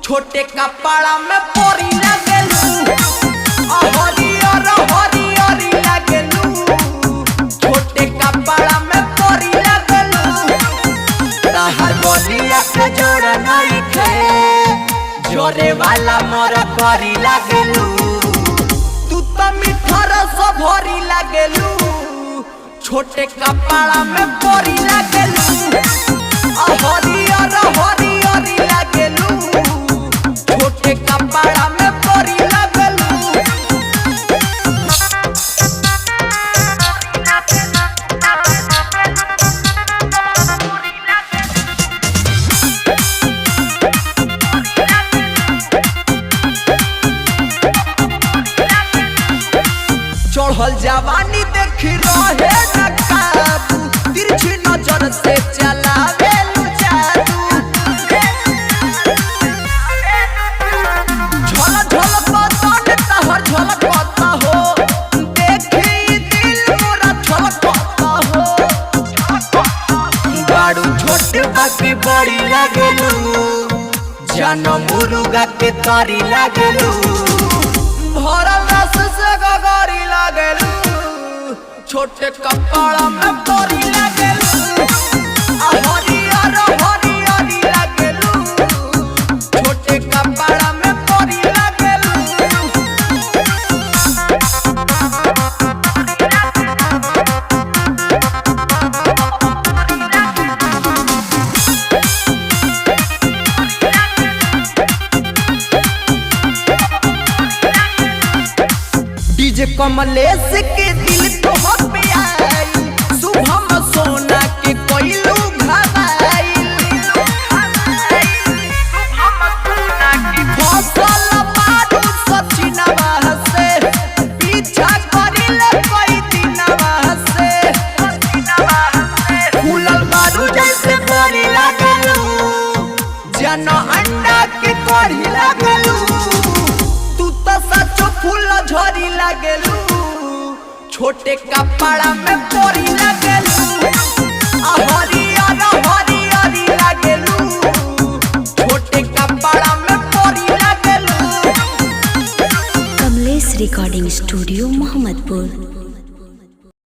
छोटे कपड़ा में पोरी लगेलू हरियर हरियर लगेलू छोटे कपड़ा में पोरी लगेलू तहर बलिया के जोड़ नहीं खे जोरे वाला मोर करी लगेलू तू तो मीठा रस भरी लगेलू छोटे कपड़ा में पोरी लगेलू हरियर हरियर लगेलू छोटे कपड़ा में पोरी लगेलू चढ़ल जवानी देखी रहे न काबू तिरछी नजर से चलावे बाकी बड़ी लगेलू जन मुर्गा के तारी लगेलू भरल रस से गगरी लगेलू छोटे कपड़ा में पोरी लगेलू हरियर हरियर लगेलू छोटे कपड़ा में पोरी लगेलू डीजे कमलेश के दिल तो पे आई शुभम सोना के कोइलू घबाई फसल बारू सचिनवा से पीछा करिले कोई दिनवा से फूलल बारू जैसे पोरी लगेलू जन अंडा के कोढ़ी लगेलू तू तो सचो फूल झरी लगेलू छोटे कपड़ा में पोरी लगेलू हरियर हरियर लगेलू छोटे कपड़ा में पोरी लगेलू। Kamlesh recording studio Mohammadpur.